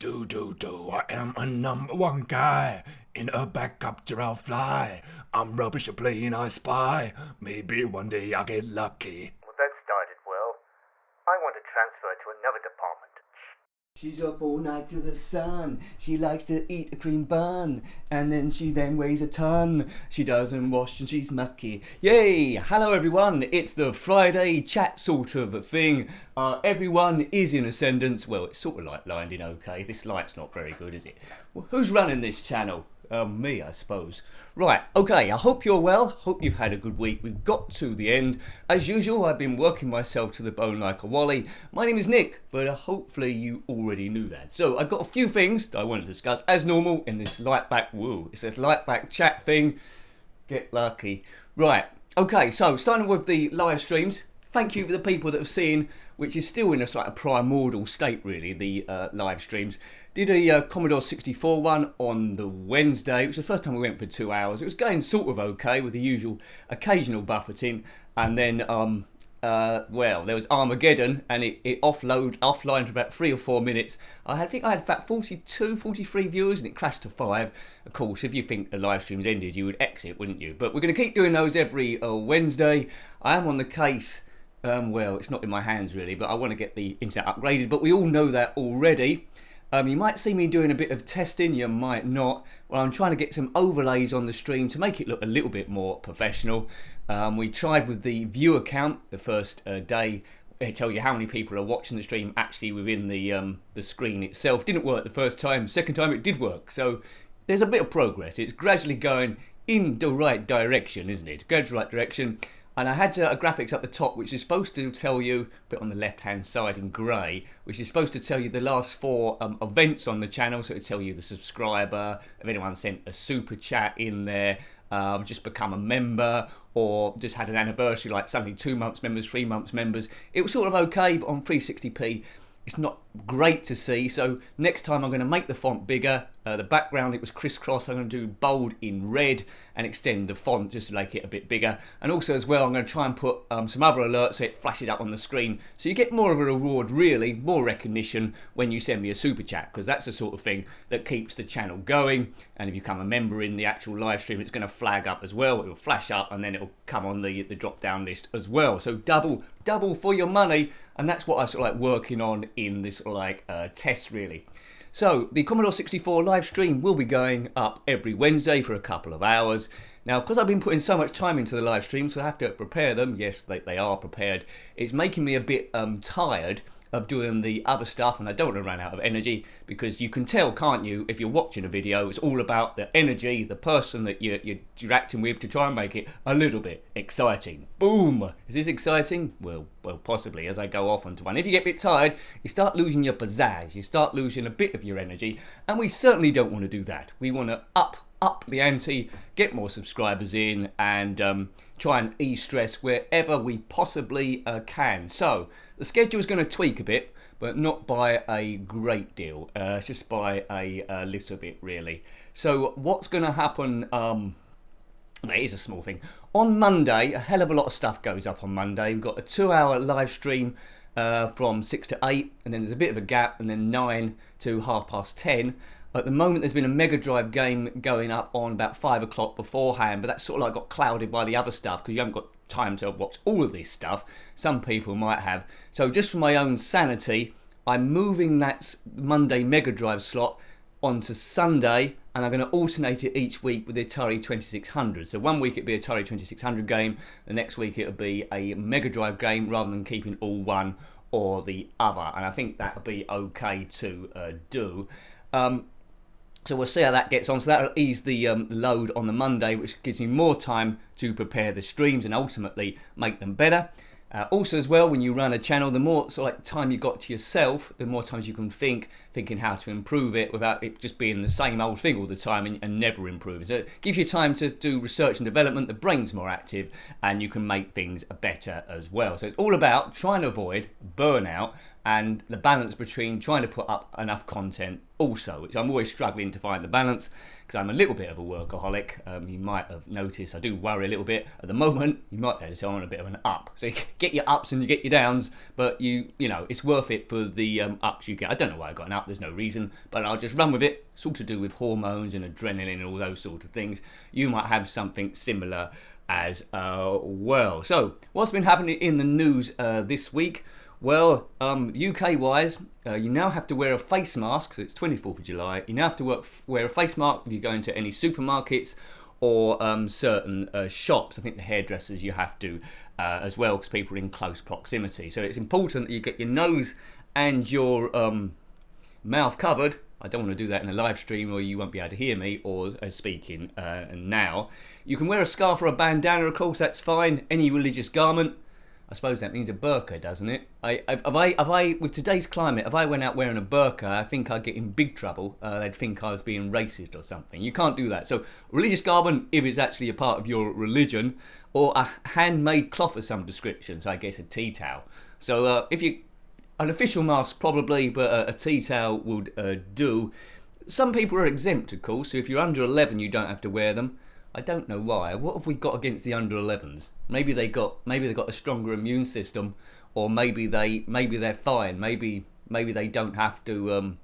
I am a number one guy. In a backcountry I'll fly. I'm rubbish at playing I spy. Maybe one day I'll get lucky. Well, that started well. I want to transfer to another department. She's up all night to the sun. She likes to eat a cream bun. And then she weighs a ton. She doesn't wash and she's mucky. Yay! Hello everyone. It's the Friday chat sort of a thing. Everyone is in ascendance. Well, it's sort of like lined in okay. This light's not very good, is it? Well, who's running this channel? Me, I suppose. Right, okay, I hope you're well. Hope you've had a good week. We've got to the end. As usual, I've been working myself to the bone like a wally. My name is Nick, but hopefully you already knew that. So I've got a few things that I want to discuss, as normal, in this it's this light back chat thing. Get lucky. Right, okay, so starting with the live streams. Thank you for the people that have seen, which is still in a sort of primordial state really, the live streams. Did a Commodore 64 one on the Wednesday. It was the first time we went for 2 hours. It was going sort of okay with the usual occasional buffeting. And then, well, there was Armageddon and it offline for about 3 or 4 minutes. I think I had about 43 viewers and it crashed to 5. Of course, if you think the live stream's ended, you would exit, wouldn't you? But we're going to keep doing those every Wednesday. I am on the case. Well, it's not in my hands really, but I want to get the internet upgraded. But we all know that already. You might see me doing a bit of testing, you might not. Well, I'm trying to get some overlays on the stream to make it look a little bit more professional. We tried with the viewer count the first day. It tells you how many people are watching the stream actually within the screen itself. Didn't work the first time. Second time it did work. So there's a bit of progress. It's gradually going in the right direction, isn't it? Going in the right direction. And I had a graphics up the top which is supposed to tell you, a bit on the left hand side in grey, which is supposed to tell you the last 4 events on the channel. So it'll tell you the subscriber, if anyone sent a super chat in there, just become a member, or just had an anniversary, like suddenly 2 months members, 3 months members. It was sort of okay, but on 360p it's not great to see. So next time I'm going to make the font bigger. The background, it was crisscross. I'm going to do bold in red and extend the font just to make it a bit bigger. And also as well, I'm going to try and put some other alerts so it flashes up on the screen. So you get more of a reward really, more recognition when you send me a super chat, because that's the sort of thing that keeps the channel going. And if you become a member in the actual live stream, it's going to flag up as well. It'll flash up and then it'll come on the drop down list as well. So double for your money. And that's what I'm sort of like working on in this sort of like test really. So the Commodore 64 live stream will be going up every Wednesday for a couple of hours. Now, because I've been putting so much time into the live stream, so I have to prepare them. Yes, they are prepared. It's making me a bit tired of doing the other stuff, and I don't want to run out of energy, because you can tell, can't you, if you're watching a video, it's all about the energy, the person that you're interacting with, to try and make it a little bit exciting. Boom! Is this exciting? Well, possibly, as I go off onto one. If you get a bit tired, you start losing your pizzazz, you start losing a bit of your energy, and we certainly don't want to do that. We want to up the ante, get more subscribers in, and try and ease stress wherever we possibly can. So the schedule is going to tweak a bit, but not by a great deal, just by a little bit really. So what's going to happen, it is a small thing. On Monday, a hell of a lot of stuff goes up on Monday. We've got a 2-hour live stream from 6 to 8, and then there's a bit of a gap, and then 9 to 10:30. At the moment, there's been a Mega Drive game going up on about 5 o'clock beforehand, but that's sort of like got clouded by the other stuff because you haven't got time to watch all of this stuff. Some people might have. So just for my own sanity, I'm moving that Monday Mega Drive slot onto Sunday, and I'm going to alternate it each week with the Atari 2600. So one week it'll be Atari 2600 game, the next week it'll be a Mega Drive game, rather than keeping all one or the other. And I think that'll be okay to do. So we'll see how that gets on. So that'll ease the load on the Monday, which gives me more time to prepare the streams and ultimately make them better. Also as well, when you run a channel, the more sort of like time you got to yourself, the more times you can thinking how to improve it without it just being the same old thing all the time and never improving. So it gives you time to do research and development, the brain's more active, and you can make things better as well. So it's all about trying to avoid burnout and the balance between trying to put up enough content also, which I'm always struggling to find the balance because I'm a little bit of a workaholic. You might have noticed I do worry a little bit at the moment. You might be able to tell I'm on a bit of an up, so you get your ups and you get your downs, but you know it's worth it for the ups you get. I don't know why I got an up, there's no reason, but I'll just run with it. It's all to do with hormones and adrenaline and all those sort of things. You might have something similar as well. So what's been happening in the news this week? Well, UK-wise, you now have to wear a face mask, so it's 24th of July. You now have to wear a face mask if you go into any supermarkets or certain shops. I think the hairdressers you have to as well, because people are in close proximity. So it's important that you get your nose and your mouth covered. I don't want to do that in a live stream or you won't be able to hear me or speaking now. You can wear a scarf or a bandana, of course, that's fine. Any religious garment. I suppose that means a burqa, doesn't it? With today's climate, if I went out wearing a burqa, I think I'd get in big trouble. They'd think I was being racist or something. You can't do that. So, religious garment, if it's actually a part of your religion, or a handmade cloth of some description, so I guess a tea towel. So, an official mask probably, but a tea towel would do. Some people are exempt, of course, so if you're under 11, you don't have to wear them. I don't know why. What have we got against the under 11s? Maybe they got a stronger immune system, or maybe they're fine. Maybe they don't have to.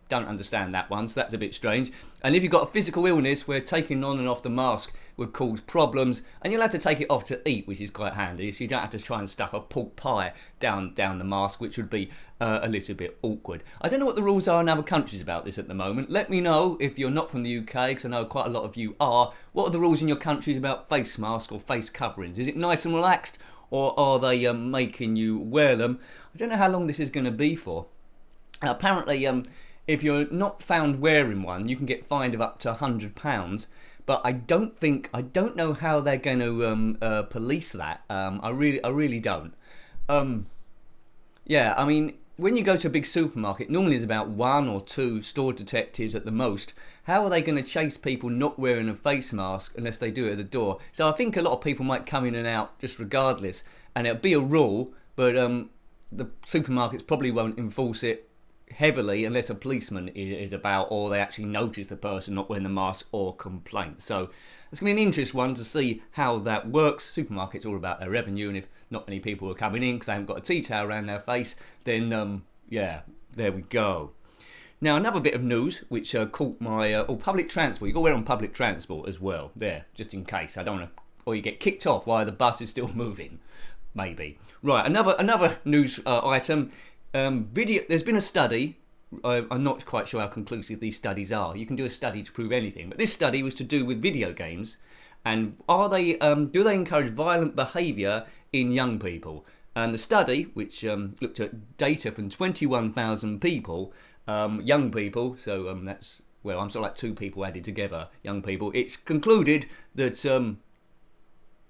Don't understand that one. So that's a bit strange. And if you've got a physical illness where taking on and off the mask would cause problems, and you'll have to take it off to eat, which is quite handy, so you don't have to try and stuff a pork pie down the mask, which would be a little bit awkward. I don't know what the rules are in other countries about this at the moment. Let me know if you're not from the UK, because I know quite a lot of you are. What are the rules in your countries about face masks or face coverings? Is it nice and relaxed, or are they making you wear them? I don't know how long this is going to be for. Apparently, if you're not found wearing one, you can get fined of up to £100. But I don't know how they're going to police that. I really don't. I mean, when you go to a big supermarket, normally there's about 1 or 2 store detectives at the most. How are they going to chase people not wearing a face mask unless they do it at the door? So I think a lot of people might come in and out just regardless, and it'll be a rule, but the supermarkets probably won't enforce it heavily unless a policeman is about, or they actually notice the person not wearing the mask or complaint. So it's going to be an interesting one to see how that works. Supermarkets are all about their revenue, and if not many people are coming in because they haven't got a tea towel around their face, then there we go. Now another bit of news which caught my public transport. You got to wear on public transport as well. There, just in case. I don't want to, or you get kicked off while the bus is still moving. Maybe. Right. Another news item. There's been a study. I'm not quite sure how conclusive these studies are. You can do a study to prove anything, but this study was to do with video games, and do they encourage violent behaviour in young people? And the study, which looked at data from 21,000 people, young people, so that's, well, I'm sort of like 2 people added together, young people. It's concluded that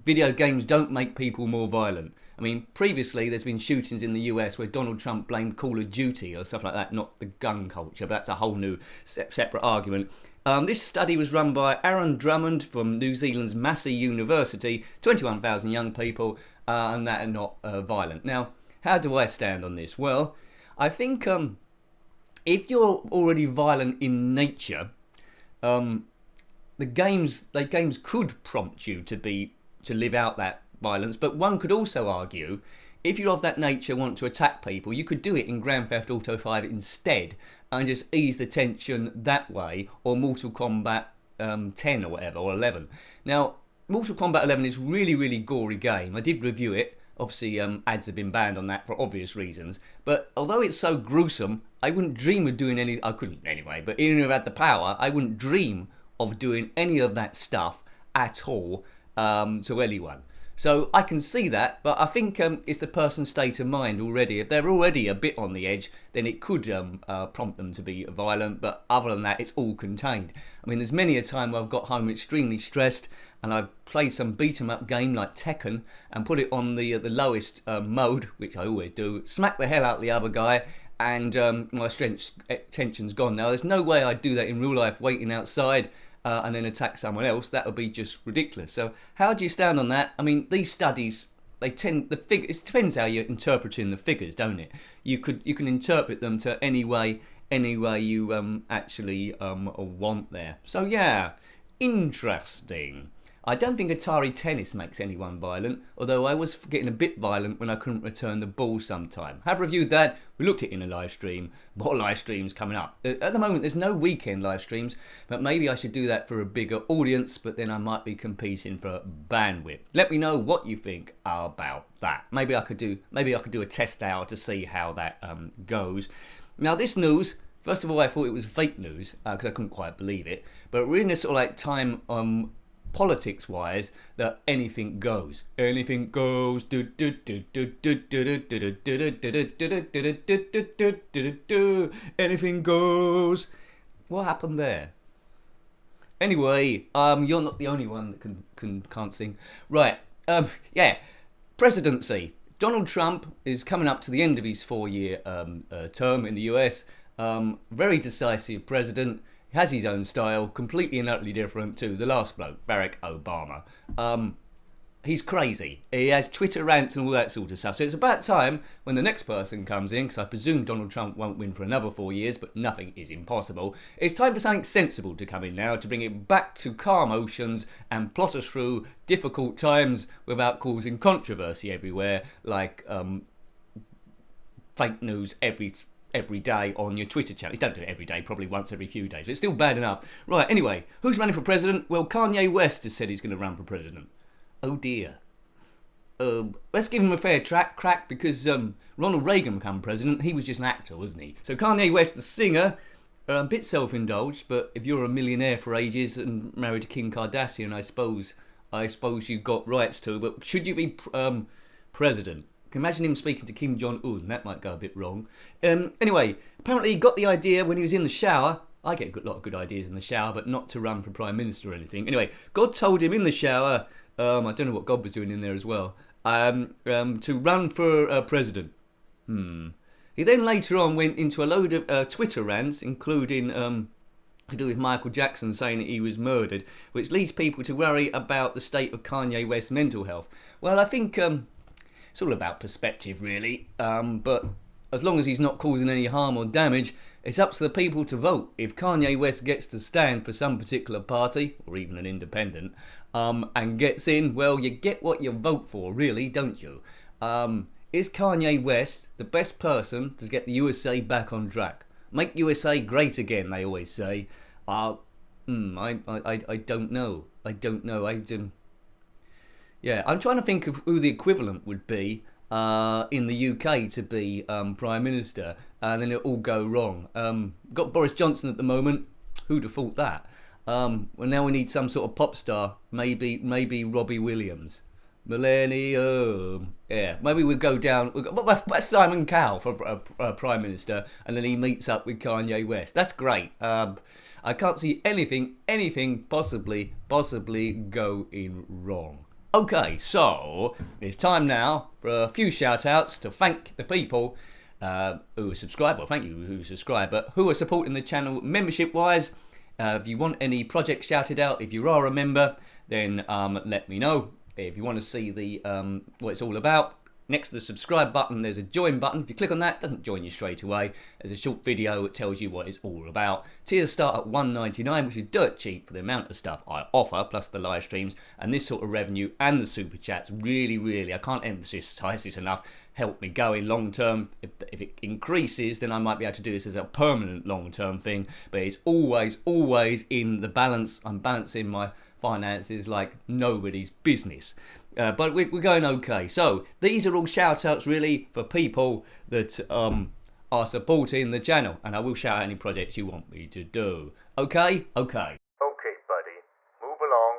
video games don't make people more violent. I mean, previously there's been shootings in the US where Donald Trump blamed Call of Duty or stuff like that, not the gun culture, but that's a whole new separate argument. This study was run by Aaron Drummond from New Zealand's Massey University, 21,000 young people, and that are not violent. Now, how do I stand on this? Well, I think if you're already violent in nature, the games could prompt you to live out that violence, but one could also argue if you're of that nature, want to attack people, you could do it in Grand Theft Auto 5 instead and just ease the tension that way, or Mortal Kombat 10 or whatever, or 11. Now, Mortal Kombat 11 is really, really gory game. I did review it. Obviously, ads have been banned on that for obvious reasons. But although it's so gruesome, I wouldn't dream of doing any. I couldn't anyway. But even if I had the power, I wouldn't dream of doing any of that stuff at all to anyone. So I can see that, but I think it's the person's state of mind already. If they're already a bit on the edge, then it could prompt them to be violent. But other than that, it's all contained. I mean, there's many a time where I've got home extremely stressed, and I've played some beat-em-up game like Tekken and put it on the lowest mode, which I always do, smack the hell out of the other guy, and my tension's gone. Now, there's no way I'd do that in real life waiting outside and then attack someone else. That would be just ridiculous. So how do you stand on that? I mean, these studies they tend it depends how you're interpreting the figures, don't it? You can interpret them to any way you actually want there. So yeah, interesting. I don't think Atari Tennis makes anyone violent, although I was getting a bit violent when I couldn't return the ball sometime. Have reviewed that. We looked at it in a live stream. More live streams coming up. At the moment, there's no weekend live streams, but maybe I should do that for a bigger audience, but then I might be competing for bandwidth. Let me know what you think about that. Maybe I could do a test hour to see how that goes. Now, this news, first of all, I thought it was fake news because I couldn't quite believe it, but we're in this sort of like time politics wise that anything goes. Anything goes. Anything goes. What happened there? Anyway, you're not the only one that can't sing. Right. Yeah. Presidency. Donald Trump is coming up to the end of his 4-year term in the US. Very decisive president. Has his own style, completely and utterly different to the last bloke, Barack Obama. He's crazy. He has Twitter rants and all that sort of stuff. So it's about time when the next person comes in, because I presume Donald Trump won't win for another 4 years, but nothing is impossible. It's time for something sensible to come in now to bring it back to calm oceans and plot us through difficult times without causing controversy everywhere, like fake news every day on your Twitter channel. Don't do it every day, probably once every few days, but it's still bad enough. Right, anyway, who's running for president? Well, Kanye West has said he's going to run for president. Oh dear. Let's give him a fair crack because Ronald Reagan became president. He was just an actor, wasn't he? So Kanye West, the singer, a bit self-indulged, but if you're a millionaire for ages and married to Kim Kardashian, I suppose you got rights to. But should you be president? Can imagine him speaking to Kim Jong-un. That might go a bit wrong. Anyway, apparently he got the idea when he was in the shower. I get a lot of good ideas in the shower, but not to run for Prime Minister or anything. Anyway, God told him in the shower, I don't know what God was doing in there as well, to run for president. He then later on went into a load of Twitter rants, including to do with Michael Jackson saying that he was murdered, which leads people to worry about the state of Kanye West's mental health. Well, I think it's all about perspective, really. But as long as he's not causing any harm or damage, it's up to the people to vote. If Kanye West gets to stand for some particular party, or even an independent, and gets in, well, you get what you vote for, really, don't you? Is Kanye West the best person to get the USA back on track? Make USA great again, they always say. I don't know. Yeah, I'm trying to think of who the equivalent would be in the UK to be Prime Minister, and then it'll all go wrong. Got Boris Johnson at the moment. Who'd have thought that? Well, now we need some sort of pop star. Maybe Robbie Williams. Millennium. Yeah, maybe we'll go down. What's Simon Cowell for Prime Minister, and then he meets up with Kanye West. That's great. I can't see anything possibly going wrong. Okay, so it's time now for a few shout-outs to thank the people who subscribe. Well, thank you who subscribe, but who are supporting the channel membership-wise. If you want any projects shouted out, if you are a member, then let me know. If you want to see the what it's all about, next to the subscribe button, there's a join button. If you click on that, it doesn't join you straight away. There's a short video that tells you what it's all about. Tiers start at $1.99, which is dirt cheap for the amount of stuff I offer, plus the live streams and this sort of revenue and the super chats. Really, I can't emphasize this enough. Help me going long term. If it increases, then I might be able to do this as a permanent long term thing. But it's always in the balance. I'm balancing my finances like nobody's business. But we're going okay. So these are all shout outs really for people that are supporting the channel, and I will shout out any projects you want me to do. Okay. Okay, buddy. Move along.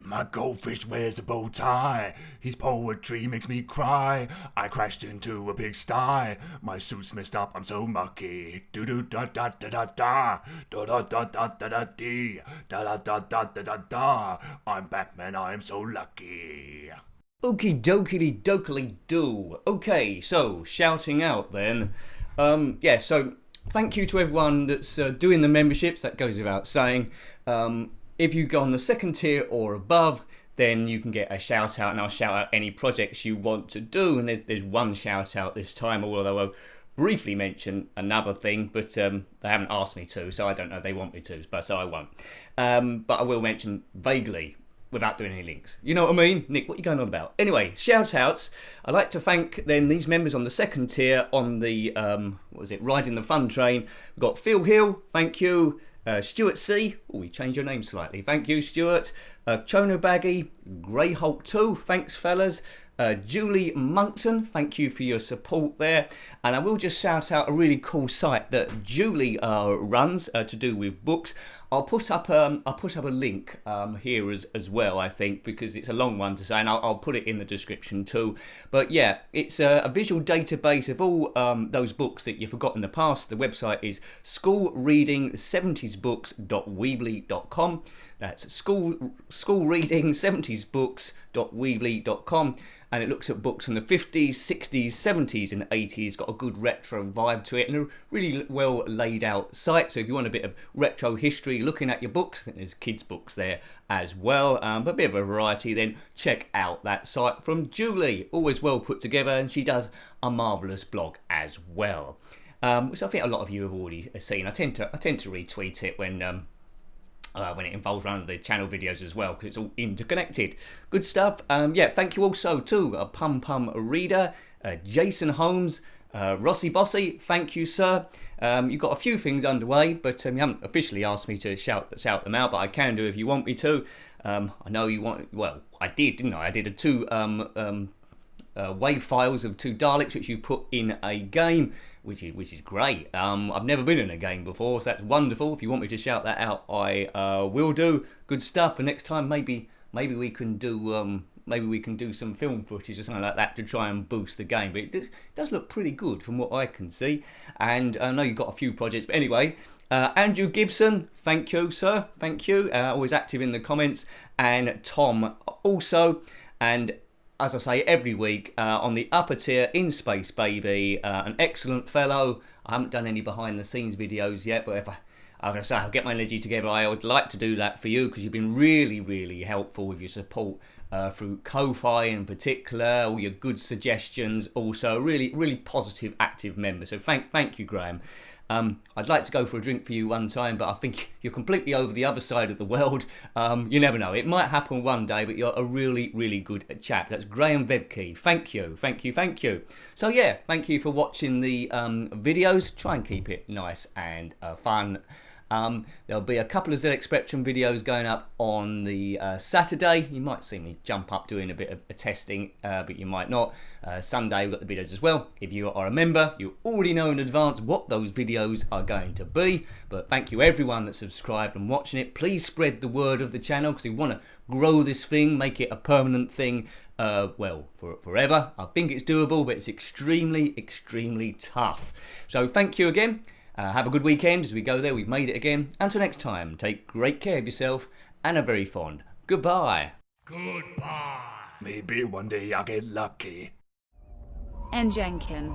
My goldfish wears a bow tie. His poetry makes me cry. I crashed into a pigsty. My suit's messed up, I'm so mucky. Do do da da da da da. Da da da da da da dee. Da da da da da da da. I'm Batman, I'm so lucky. Okie dokie do. Okay, so shouting out then. So thank you to everyone that's doing the memberships. That goes without saying. If you go on the second tier or above, then you can get a shout out, and I'll shout out any projects you want to do. And there's one shout out this time, although I'll briefly mention another thing, but they haven't asked me to, so I don't know if they want me to, but so I won't. But I will mention vaguely without doing any links. You know what I mean? Nick, what are you going on about? Anyway, shout outs. I'd like to thank then these members on the second tier on the Riding the Fun train. We've got Phil Hill, thank you. Stuart C. Oh, we changed your name slightly. Thank you, Stuart. Chono Baggy, Grey Hulk 2, thanks fellas. Julie Monkton, thank you for your support there. And I will just shout out a really cool site that Julie runs to do with books. I'll put up a link here as well, I think, because it's a long one to say, and I'll put it in the description too. But yeah, it's a visual database of all those books that you forgot in the past. The website is schoolreading70sbooks.weebly.com. That's schoolreading70sbooks.weebly.com. And it looks at books from the 50s, 60s, 70s and 80s. Got a good retro vibe to it and a really well laid out site. So if you want a bit of retro history looking at your books, I think there's kids books there as well, but a bit of a variety, then check out that site from Julie. Always well put together, and she does a marvellous blog as well, which I think a lot of you have already seen. I tend to retweet it when it involves one of the channel videos as well, because it's all interconnected. Good stuff. Yeah, thank you also to Pum Pum Reader, Jason Holmes, Rossi Bossy, thank you, sir. You've got a few things underway, but you haven't officially asked me to shout them out, but I can do if you want me to. I know you want, well, I did, didn't I? I did a two wave files of 2 Daleks, which you put in a game, which is great. I've never been in a game before, so that's wonderful. If you want me to shout that out, I will do. Good stuff. For next time, maybe we can do some film footage or something like that to try and boost the game. But it does look pretty good from what I can see. And I know you've got a few projects, but anyway. Andrew Gibson, thank you, sir. Thank you. Always active in the comments. And Tom also. And as I say every week, on the upper tier, In Space Baby, an excellent fellow. I haven't done any behind the scenes videos yet, but if I'll get my energy together, I would like to do that for you, because you've been really, really helpful with your support through Ko-Fi in particular, all your good suggestions, also really, really positive, active member. So thank you, Graham. I'd like to go for a drink for you one time, but I think you're completely over the other side of the world. You never know. It might happen one day, but you're a really, really good chap. That's Graham Vebke. Thank you. So yeah, thank you for watching the videos. Try and keep it nice and fun. There'll be a couple of ZX Spectrum videos going up on the Saturday. You might see me jump up doing a bit of testing, but you might not. Sunday we've got the videos as well. If you are a member, you already know in advance what those videos are going to be. But thank you everyone that's subscribed and watching it. Please spread the word of the channel, because we want to grow this thing, make it a permanent thing, well, for forever. I think it's doable, but it's extremely, extremely tough. So thank you again. Have a good weekend as we go there. We've made it again. Until next time, take great care of yourself, and a very fond goodbye. Goodbye. Maybe one day I'll get lucky. And Jenkin.